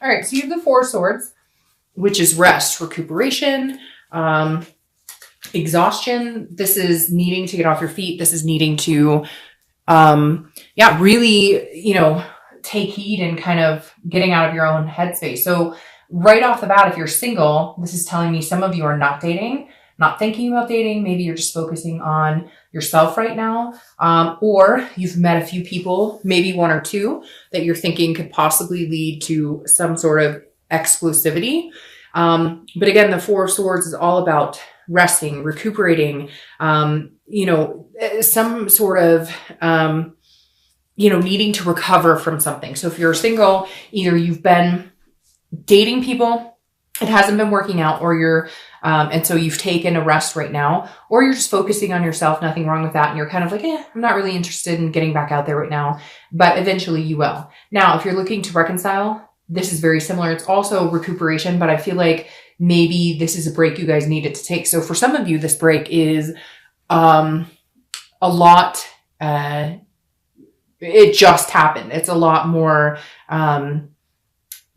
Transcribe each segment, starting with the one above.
All right. So you have the Four of Swords, which is rest, recuperation, exhaustion. This is needing to get off your feet. This is needing to, really, take heed and kind of getting out of your own headspace. So right off the bat, if you're single, this is telling me some of you are not dating, not thinking about dating. Maybe you're just focusing on yourself right now. Or you've met a few people, maybe one or two, that you're thinking could possibly lead to some sort of exclusivity. But again, the Four of Swords is all about resting, recuperating, some sort of, needing to recover from something. So if you're single, either you've been dating people, it hasn't been working out, or you're, and so you've taken a rest right now, or you're just focusing on yourself, nothing wrong with that. And you're kind of like, I'm not really interested in getting back out there right now, but eventually you will. Now, if you're looking to reconcile, this is very similar. It's also recuperation, but I feel like maybe this is a break you guys needed to take. So for some of you, this break is a lot, it just happened. It's a lot more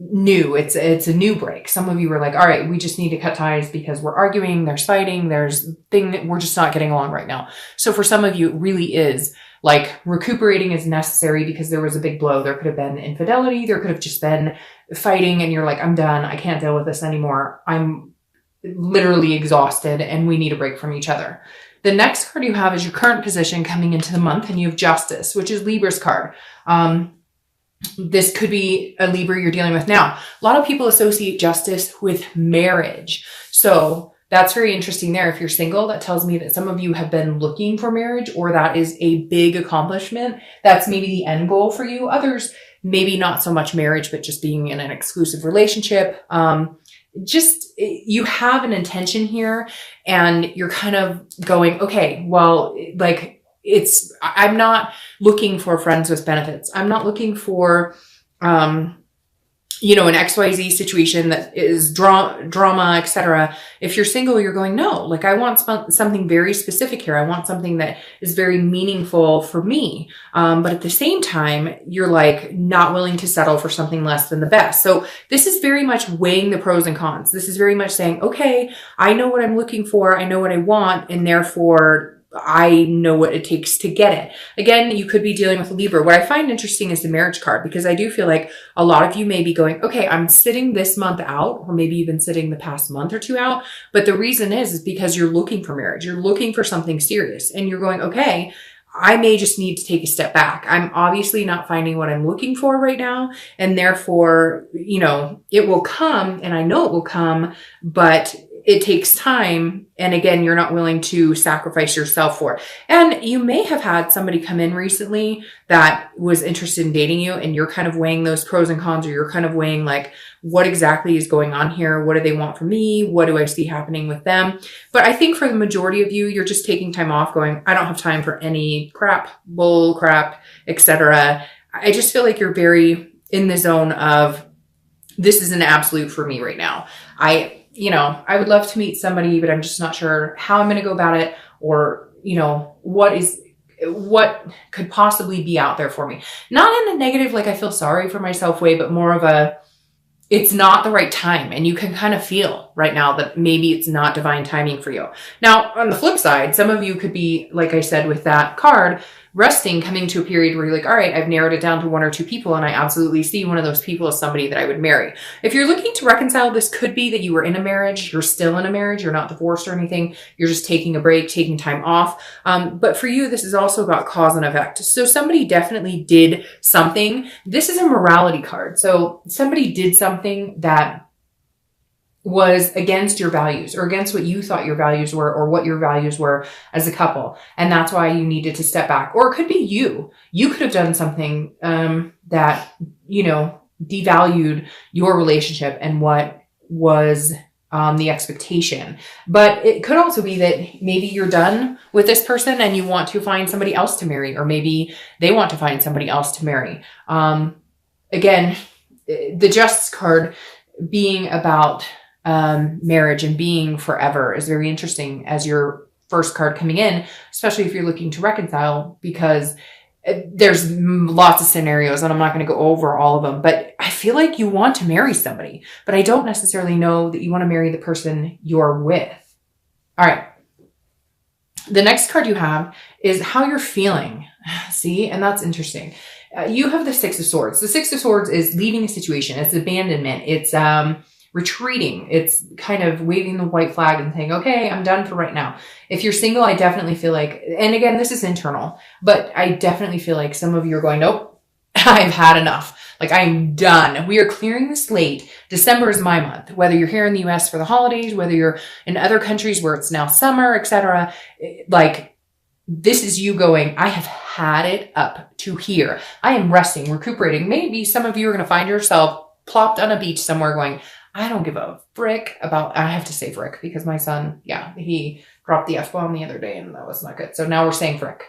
new. It's a new break. Some of you were like, all right, we just need to cut ties because we're arguing, there's fighting, there's thing that we're just not getting along right now. So for some of you, it really is like recuperating is necessary because there was a big blow. There could have been infidelity. There could have just been fighting and you're like, I'm done. I can't deal with this anymore. I'm literally exhausted and we need a break from each other. The next card you have is your current position coming into the month, and you have Justice, which is Libra's card. This could be a Libra you're dealing with now. A lot of people associate justice with marriage. So that's very interesting there. If you're single, that tells me that some of you have been looking for marriage, or that is a big accomplishment. That's maybe the end goal for you. Others, maybe not so much marriage, but just being in an exclusive relationship. You have an intention here and you're kind of going, okay, well, like I'm not looking for friends with benefits. I'm not looking for, an XYZ situation that is drama, etc. If you're single, you're going, no, like I want something very specific here. I want something that is very meaningful for me. But at the same time, you're like not willing to settle for something less than the best. So this is very much weighing the pros and cons. This is very much saying, okay, I know what I'm looking for. I know what I want. And therefore I know what it takes to get it. Again, you could be dealing with a Libra. What I find interesting is the marriage card, because I do feel like a lot of you may be going, okay, I'm sitting this month out, or maybe you've been sitting the past month or two out. But the reason is because you're looking for marriage. You're looking for something serious and you're going, okay, I may just need to take a step back. I'm obviously not finding what I'm looking for right now. And therefore, it will come, and I know it will come, but it takes time. And again, you're not willing to sacrifice yourself for it. And you may have had somebody come in recently that was interested in dating you, and you're kind of weighing those pros and cons, or you're kind of weighing like, what exactly is going on here? What do they want from me? What do I see happening with them? But I think for the majority of you, you're just taking time off going, I don't have time for any bull crap, etc. I just feel like you're very in the zone of, this is an absolute for me right now. I would love to meet somebody, but I'm just not sure how I'm going to go about it, or, what could possibly be out there for me. Not in a negative, like I feel sorry for myself way, but more of it's not the right time. And you can kind of feel right now that maybe it's not divine timing for you. Now, on the flip side, some of you could be, like I said, with that card, resting, coming to a period where you're like, all right, I've narrowed it down to one or two people, and I absolutely see one of those people as somebody that I would marry. If you're looking to reconcile, this could be that you were in a marriage, you're still in a marriage, you're not divorced or anything, you're just taking a break, taking time off. But for you, this is also about cause and effect. So somebody definitely did something. This is a morality card. So somebody did something that was against your values, or against what you thought your values were, or what your values were as a couple. And that's why you needed to step back. Or it could be you. You could have done something that, devalued your relationship and what was the expectation. But it could also be that maybe you're done with this person and you want to find somebody else to marry, or maybe they want to find somebody else to marry. Again, the Justice card being about marriage and being forever is very interesting as your first card coming in, especially if you're looking to reconcile, because there's lots of scenarios and I'm not going to go over all of them, but I feel feel like you want to marry somebody, but I don't necessarily know that you want to marry the person you're with. All right. The next card you have is how you're feeling. See, and that's interesting. You have the Six of Swords. The Six of Swords is leaving a situation. It's abandonment. It's retreating. It's kind of waving the white flag and saying, okay, I'm done for right now. If you're single, I definitely feel like, and again, this is internal, but I definitely feel like some of you are going, nope, I've had enough. Like, I'm done. We are clearing the slate. December is my month. Whether you're here in the US for the holidays, whether you're in other countries where it's now summer, etc. Like, this is you going, I have had it up to here. I am resting, recuperating. Maybe some of you are going to find yourself plopped on a beach somewhere going, I don't give a frick about, I have to say frick because my son, he dropped the F-bomb the other day and that was not good. So now we're saying frick.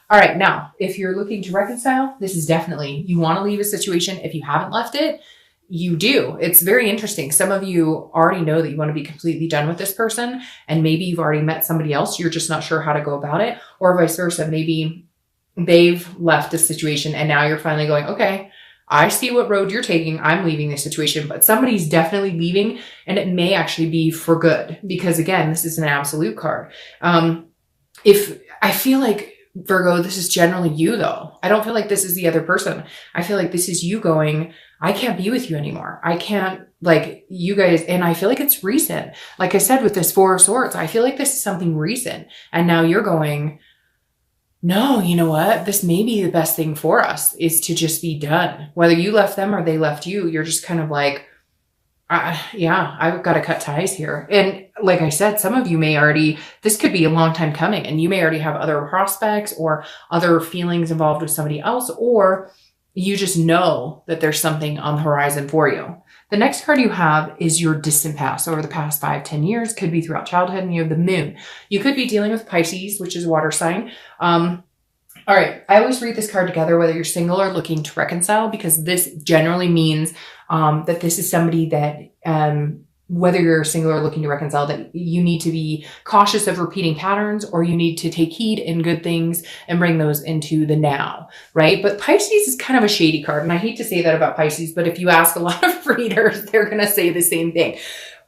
All right. Now, if you're looking to reconcile, this is definitely, you want to leave a situation. If you haven't left it, you do. It's very interesting. Some of you already know that you want to be completely done with this person, and maybe you've already met somebody else. You're just not sure how to go about it, or vice versa. Maybe they've left the situation and now you're finally going, okay, I see what road you're taking. I'm leaving this situation, but somebody's definitely leaving, and it may actually be for good because, again, this is an absolute card. If I feel like, Virgo, this is generally you though. I don't feel like this is the other person. I feel like this is you going, I can't be with you anymore. I can't, like, you guys, and I feel like it's recent. Like I said, with this Four of Swords, I feel like this is something recent. And now you're going, no, you know what? This may be the best thing for us is to just be done. Whether you left them or they left you, you're just kind of like, yeah, I've got to cut ties here. And like I said, some of you may already, this could be a long time coming and you may already have other prospects or other feelings involved with somebody else, or you just know that there's something on the horizon for you. The next card you have is your distant past over the past 5-10 years, could be throughout childhood, and you have the moon. You could be dealing with Pisces, which is a water sign. All right. I always read this card together, whether you're single or looking to reconcile, because this generally means that this is somebody that, whether you're single or looking to reconcile, that you need to be cautious of repeating patterns, or you need to take heed in good things and bring those into the now, right? But Pisces is kind of a shady card. And I hate to say that about Pisces, but if you ask a lot of readers, they're going to say the same thing.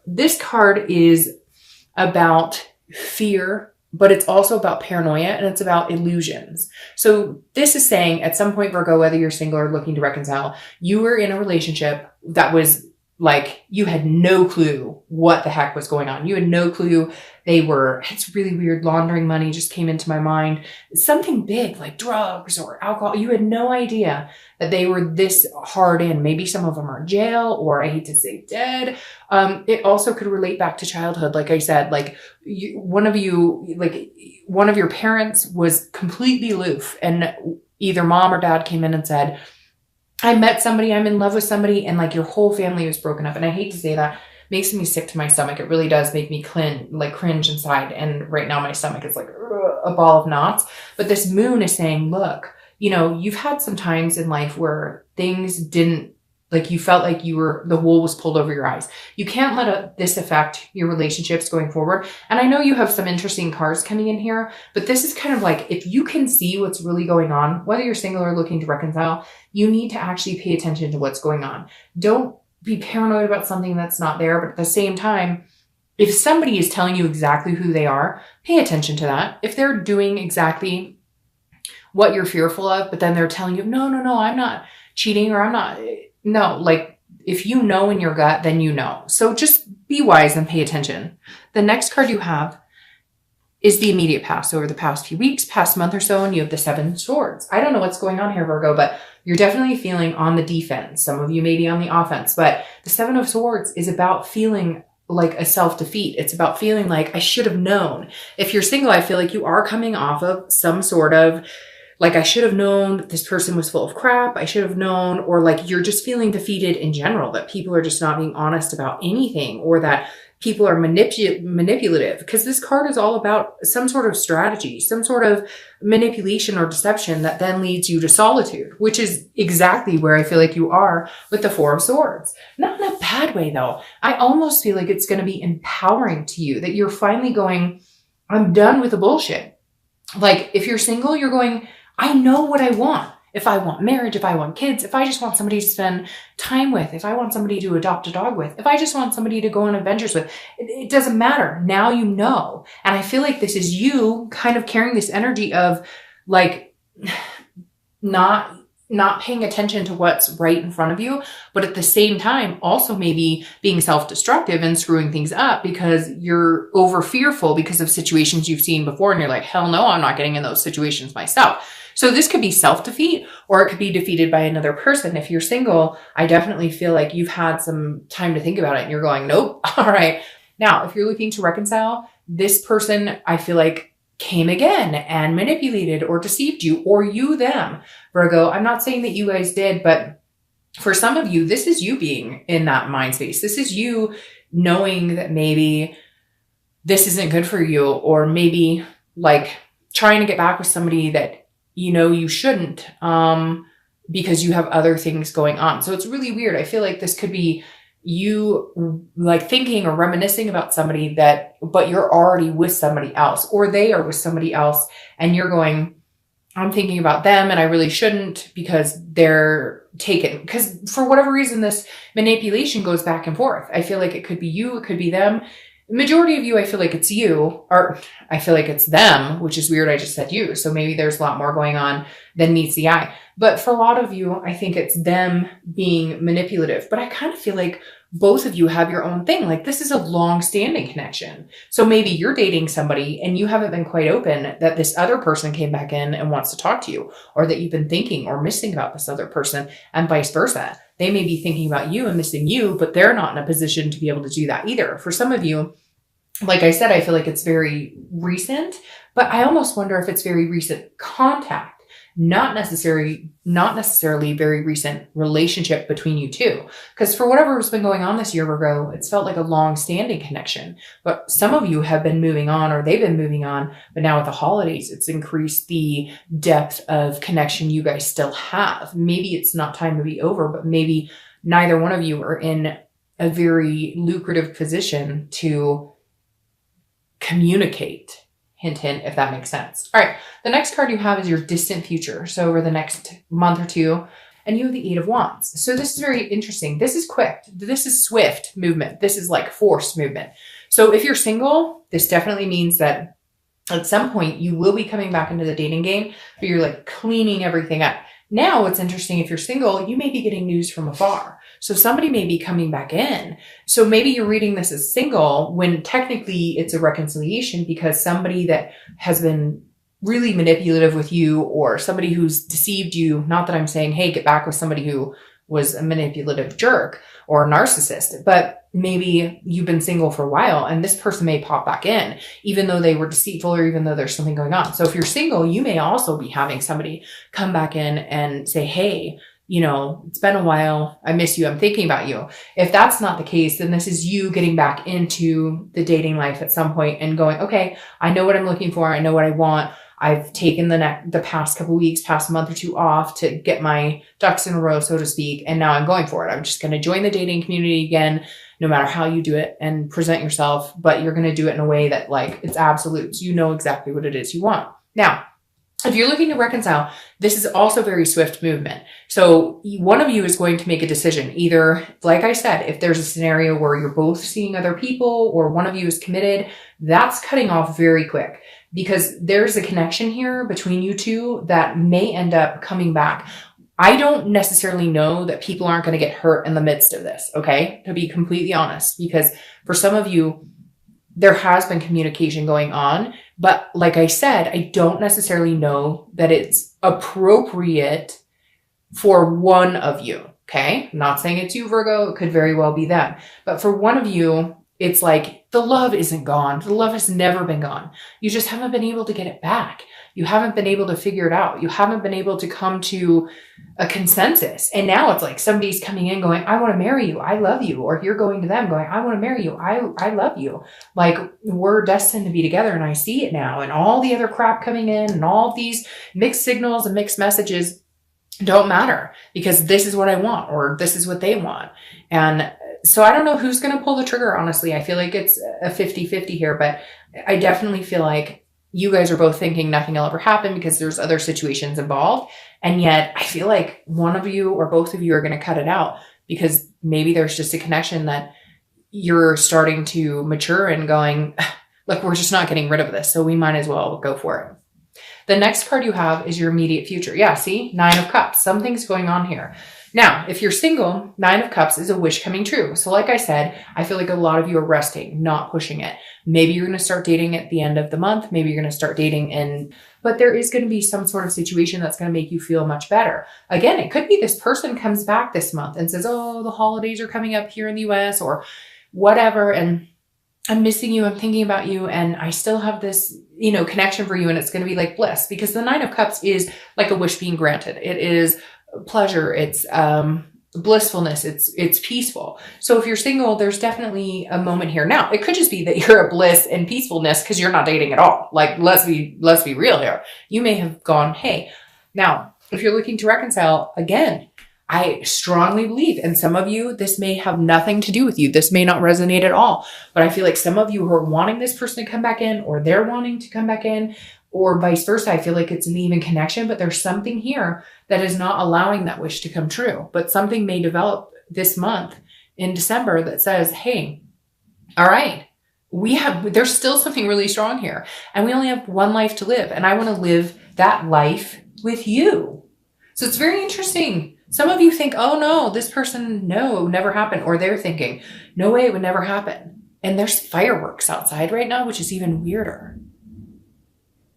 This card is about fear, but it's also about paranoia, and it's about illusions. So this is saying at some point, Virgo, whether you're single or looking to reconcile, you were in a relationship that was like, you had no clue what the heck was going on. You had no clue they were, it's really weird, laundering money just came into my mind. Something big like drugs or alcohol. You had no idea that they were this hard in. Maybe some of them are in jail, or I hate to say dead. It also could relate back to childhood. Like I said, like one of your parents was completely aloof, and either mom or dad came in and said, I met somebody, I'm in love with somebody, and like your whole family was broken up. And I hate to say that, makes me sick to my stomach. It really does make me cringe inside. And right now my stomach is like a ball of knots. But this moon is saying, look, you know, you've had some times in life where things didn't, like you felt like the wool was pulled over your eyes. You can't let this affect your relationships going forward. And I know you have some interesting cards coming in here, but this is kind of like, if you can see what's really going on, whether you're single or looking to reconcile, you need to actually pay attention to what's going on. Don't be paranoid about something that's not there. But at the same time, if somebody is telling you exactly who they are, pay attention to that. If they're doing exactly what you're fearful of, but then they're telling you, no, I'm not cheating, or I'm not, no, like if you know in your gut, then you know. So just be wise and pay attention. The next card you have is the immediate past, over the past few weeks, past month or so, and you have the Seven of Swords. I don't know what's going on here, Virgo, but you're definitely feeling on the defense. Some of you may be on the offense, but the Seven of Swords is about feeling like a self-defeat. It's about feeling like I should have known. If you're single, I feel like you are coming off of some sort of like, I should have known that this person was full of crap. I should have known, or like you're just feeling defeated in general, that people are just not being honest about anything, or that people are manipulative, because this card is all about some sort of strategy, some sort of manipulation or deception that then leads you to solitude, which is exactly where I feel like you are with the Four of Swords. Not in a bad way though. I almost feel like it's going to be empowering to you, that you're finally going, I'm done with the bullshit. Like if you're single, you're going, I know what I want. if I want marriage, if I want kids, if I just want somebody to spend time with, if I want somebody to adopt a dog with, if I just want somebody to go on adventures with, it doesn't matter. Now you know. And I feel like this is you kind of carrying this energy of like not paying attention to what's right in front of you, but at the same time, also maybe being self-destructive and screwing things up because you're over fearful because of situations you've seen before. And you're like, hell no, I'm not getting in those situations myself. So this could be self-defeat, or it could be defeated by another person. If you're single, I definitely feel like you've had some time to think about it and you're going, nope. All right. Now, if you're looking to reconcile, this person, I feel like came again and manipulated or deceived you, or you them, Virgo. I'm not saying that you guys did, but for some of you, this is you being in that mind space. This is you knowing that maybe this isn't good for you, or maybe like trying to get back with somebody that you know you shouldn't, because you have other things going on. So it's really weird. I feel like this could be you like thinking or reminiscing about somebody but you're already with somebody else, or they are with somebody else and you're going, I'm thinking about them and I really shouldn't because they're taken. Because for whatever reason, this manipulation goes back and forth. I feel like it could be you, it could be them. The majority of you, I feel like it's you, or I feel like it's them, which is weird. I just said you. So maybe there's a lot more going on than meets the eye. But for a lot of you, I think it's them being manipulative. But I kind of feel like both of you have your own thing. Like this is a long-standing connection. So maybe you're dating somebody and you haven't been quite open that this other person came back in and wants to talk to you, or that you've been thinking or missing about this other person, and vice versa. They may be thinking about you and missing you, but they're not in a position to be able to do that either. For some of you, like I said, I feel like it's very recent, but I almost wonder if it's very recent contact, not necessarily very recent relationship between you two. Because for whatever has been going on this year, Virgo, it's felt like a long-standing connection. But some of you have been moving on, or they've been moving on, but now with the holidays, it's increased the depth of connection you guys still have. Maybe it's not time to be over, but maybe neither one of you are in a very lucrative position to communicate. Hint, hint, if that makes sense. All right. The next card you have is your distant future. So over the next month or two, and you have the 8 of Wands. So this is very interesting. This is quick. This is swift movement. This is like forced movement. So if you're single, this definitely means that at some point you will be coming back into the dating game, but you're like cleaning everything up. Now, what's interesting, if you're single, you may be getting news from afar. So somebody may be coming back in. So maybe you're reading this as single when technically it's a reconciliation, because somebody that has been really manipulative with you, or somebody who's deceived you, not that I'm saying, hey, get back with somebody who was a manipulative jerk or a narcissist, but maybe you've been single for a while and this person may pop back in, even though they were deceitful or even though there's something going on. So if you're single, you may also be having somebody come back in and say, hey, you know, it's been a while. I miss you. I'm thinking about you. If that's not the case, then this is you getting back into the dating life at some point and going, okay, I know what I'm looking for. I know what I want. I've taken the past couple weeks, past month or two off to get my ducks in a row, so to speak. And now I'm going for it. I'm just going to join the dating community again, no matter how you do it and present yourself, but you're going to do it in a way that like it's absolute. So you know exactly what it is you want. Now, if you're looking to reconcile, this is also very swift movement. So one of you is going to make a decision. Either, like I said, if there's a scenario where you're both seeing other people or one of you is committed, that's cutting off very quick, because there's a connection here between you two that may end up coming back. I don't necessarily know that people aren't going to get hurt in the midst of this, okay? To be completely honest, because for some of you, there has been communication going on. But like I said, I don't necessarily know that it's appropriate for one of you, okay? I'm not saying it's you, Virgo. It could very well be them. But for one of you, it's like the love isn't gone. The love has never been gone. You just haven't been able to get it back. You haven't been able to figure it out. You haven't been able to come to a consensus. And now it's like somebody's coming in going, I want to marry you. I love you. Or you're going to them going, I want to marry you. I love you. Like we're destined to be together. And I see it now. And all the other crap coming in and all these mixed signals and mixed messages don't matter, because this is what I want, or this is what they want. And so I don't know who's going to pull the trigger. Honestly, I feel like it's a 50-50 here, but I definitely feel like you guys are both thinking nothing will ever happen because there's other situations involved. And yet I feel like one of you or both of you are going to cut it out because maybe there's just a connection that you're starting to mature and going, look, we're just not getting rid of this. So we might as well go for it. The next card you have is your immediate future. Yeah, see? 9 of Cups. Something's going on here. Now, if you're single, 9 of Cups is a wish coming true. So like I said, I feel like a lot of you are resting, not pushing it. Maybe you're going to start dating at the end of the month. Maybe you're going to start dating but there is going to be some sort of situation that's going to make you feel much better. Again, it could be this person comes back this month and says, oh, the holidays are coming up here in the US or whatever. And I'm missing you. I'm thinking about you. And I still have this, connection for you. And it's going to be like bliss because the 9 of Cups is like a wish being granted. It is pleasure. It's, blissfulness. It's peaceful. So if you're single, there's definitely a moment here. Now, it could just be that you're a bliss and peacefulness because you're not dating at all. Like, let's be real here. You may have gone, hey, now, if you're looking to reconcile, again, I strongly believe, and some of you, this may have nothing to do with you. This may not resonate at all, but I feel like some of you who are wanting this person to come back in or they're wanting to come back in or vice versa. I feel like it's an even connection, but there's something here that is not allowing that wish to come true. But something may develop this month in December that says, hey, all right, there's still something really strong here and we only have one life to live. And I want to live that life with you. So it's very interesting. Some of you think, oh no, this person, no, it would never happen. Or they're thinking, no way, it would never happen. And there's fireworks outside right now, which is even weirder.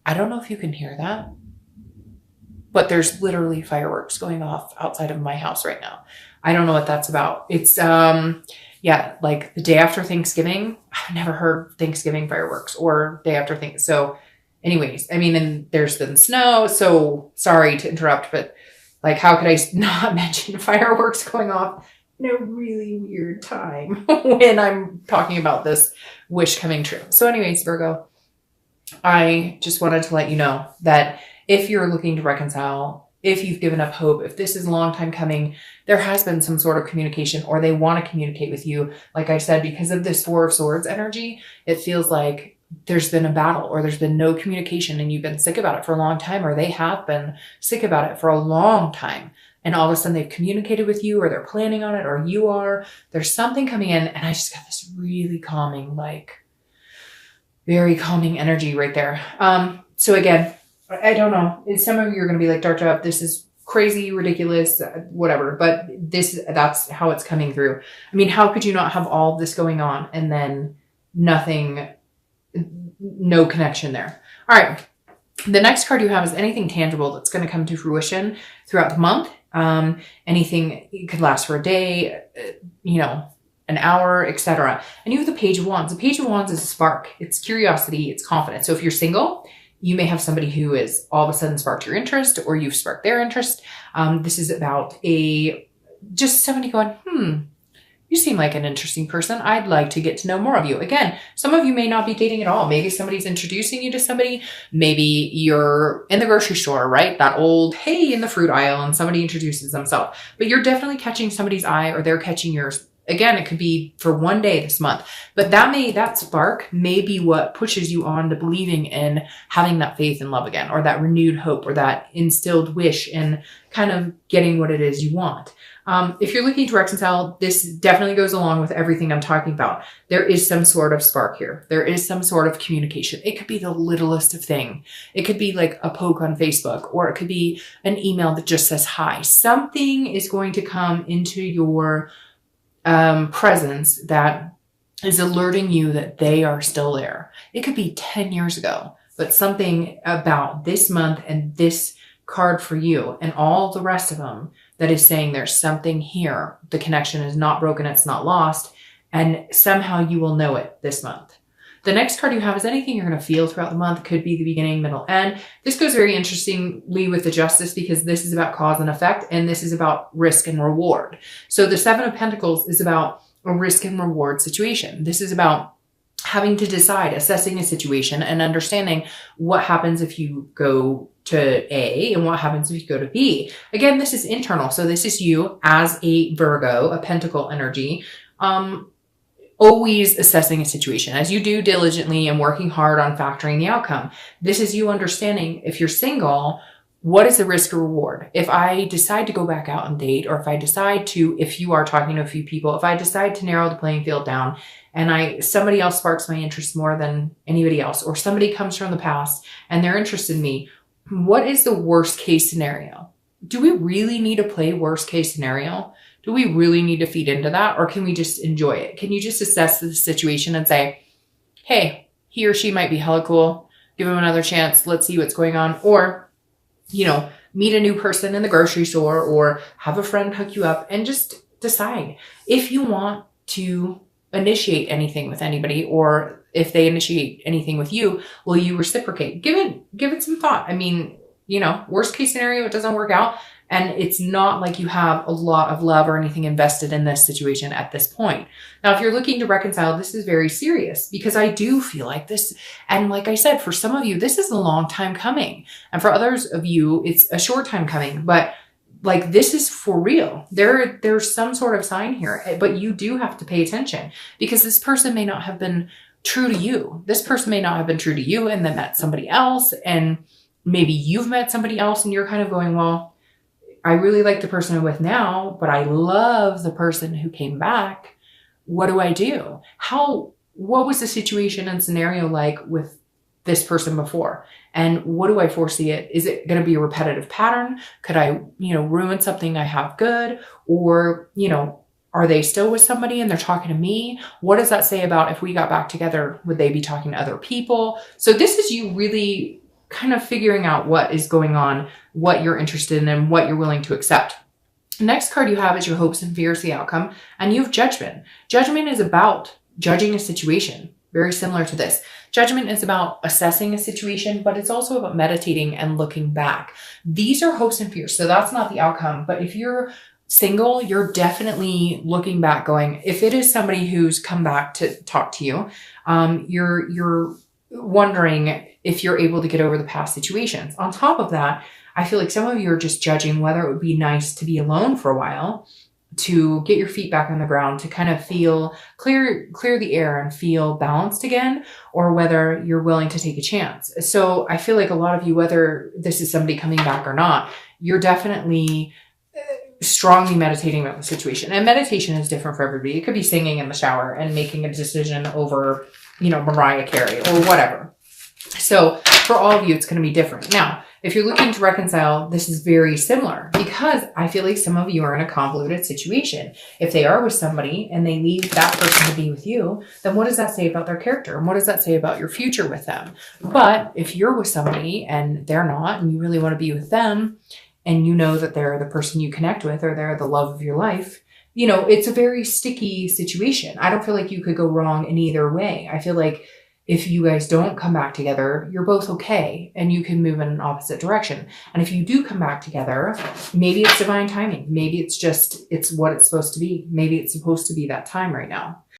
I don't know if you can hear that, but there's literally fireworks going off outside of my house right now. I don't know what that's about. It's, like the day after Thanksgiving. I've never heard Thanksgiving fireworks or day after things. So anyways, and there's been snow. So sorry to interrupt, but like, how could I not mention fireworks going off in a really weird time when I'm talking about this wish coming true? So anyways, Virgo, I just wanted to let you know that if you're looking to reconcile, if you've given up hope, if this is a long time coming, there has been some sort of communication or they want to communicate with you. Like I said, because of this 4 of Swords energy, it feels like there's been a battle or there's been no communication and you've been sick about it for a long time, or they have been sick about it for a long time. And all of a sudden they've communicated with you or they're planning on it or you are. There's something coming in and I just got this really calming, very calming energy right there. So again, I don't know. Some of you are going to be like, Dr. Up, this is crazy, ridiculous, whatever. But that's how it's coming through. How could you not have all this going on and then nothing, no connection there? All right. The next card you have is anything tangible that's going to come to fruition throughout the month. Anything, it could last for a day, an hour, etc. And you have the Page of Wands. The Page of Wands is a spark. It's curiosity. It's confidence. So if you're single, you may have somebody who is all of a sudden sparked your interest or you've sparked their interest. This is about just somebody going, you seem like an interesting person. I'd like to get to know more of you. Again, some of you may not be dating at all. Maybe somebody's introducing you to somebody. Maybe you're in the grocery store, right? That old, hey, in the fruit aisle, and somebody introduces themselves. But you're definitely catching somebody's eye or they're catching yours. Again, it could be for one day this month, but that spark may be what pushes you on to believing in having that faith and love again, or that renewed hope, or that instilled wish in kind of getting what it is you want. If you're looking to reconcile, this definitely goes along with everything I'm talking about. There is some sort of spark here. There is some sort of communication. It could be the littlest of thing. It could be like a poke on Facebook, or it could be an email that just says hi. Something is going to come into your presence that is alerting you that they are still there. It could be 10 years ago, but something about this month and this card for you and all the rest of them that is saying there's something here. The connection is not broken. It's not lost. And somehow you will know it this month. The next card you have is anything you're going to feel throughout the month. Could be the beginning, middle, end. This goes very interestingly with the Justice because this is about cause and effect, and this is about risk and reward. So the 7 of Pentacles is about a risk and reward situation. This is about having to decide, assessing a situation and understanding what happens if you go to A and what happens if you go to B. Again, this is internal. So this is you as a Virgo, a Pentacle energy, always assessing a situation as you do diligently and working hard on factoring the outcome. This is you understanding, if you're single, what is the risk or reward? If I decide to go back out and date, or if I decide to, if you are talking to a few people, if I decide to narrow the playing field down and somebody else sparks my interest more than anybody else, or somebody comes from the past and they're interested in me, what is the worst case scenario? Do we really need to play worst case scenario? Do we really need to feed into that? Or can we just enjoy it? Can you just assess the situation and say, hey, he or she might be hella cool. Give him another chance. Let's see what's going on. Or, meet a new person in the grocery store, or have a friend hook you up, and just decide if you want to initiate anything with anybody, or if they initiate anything with you, will you reciprocate? Give it some thought. I mean, worst case scenario, it doesn't work out. And it's not like you have a lot of love or anything invested in this situation at this point. Now, if you're looking to reconcile, this is very serious, because I do feel like this. And like I said, for some of you, this is a long time coming. And for others of you, it's a short time coming. But like, this is for real. There's some sort of sign here, but you do have to pay attention, because this person may not have been true to you. This person may not have been true to you and then met somebody else. And maybe you've met somebody else and you're kind of going, well, I really like the person I'm with now, but I love the person who came back. What do I do? What was the situation and scenario like with this person before? And what do I foresee it? Is it going to be a repetitive pattern? Could I, ruin something I have good? Or, are they still with somebody and they're talking to me? What does that say about if we got back together? Would they be talking to other people? So this is you really kind of figuring out what is going on, what you're interested in, and what you're willing to accept. The next card you have is your hopes and fears, the outcome, and you have judgment. Judgment is about judging a situation, very similar to this. Judgment is about assessing a situation, but it's also about meditating and looking back. These are hopes and fears, so that's not the outcome. But if you're single, you're definitely looking back going, if it is somebody who's come back to talk to you, you're wondering if you're able to get over the past situations. On top of that, I feel like some of you are just judging whether it would be nice to be alone for a while, to get your feet back on the ground, to kind of feel clear the air and feel balanced again, or whether you're willing to take a chance. So I feel like a lot of you, whether this is somebody coming back or not, you're definitely strongly meditating about the situation. And meditation is different for everybody. It could be singing in the shower and making a decision over, Mariah Carey or whatever. So for all of you, it's going to be different. Now, if you're looking to reconcile, this is very similar, because I feel like some of you are in a convoluted situation. If they are with somebody and they leave that person to be with you, then what does that say about their character? And what does that say about your future with them? But if you're with somebody and they're not, and you really want to be with them, and you know that they're the person you connect with, or they're the love of your life, it's a very sticky situation. I don't feel like you could go wrong in either way. I feel like if you guys don't come back together, you're both okay, and you can move in an opposite direction. And if you do come back together, maybe it's divine timing. Maybe it's what it's supposed to be. Maybe it's supposed to be that time right now.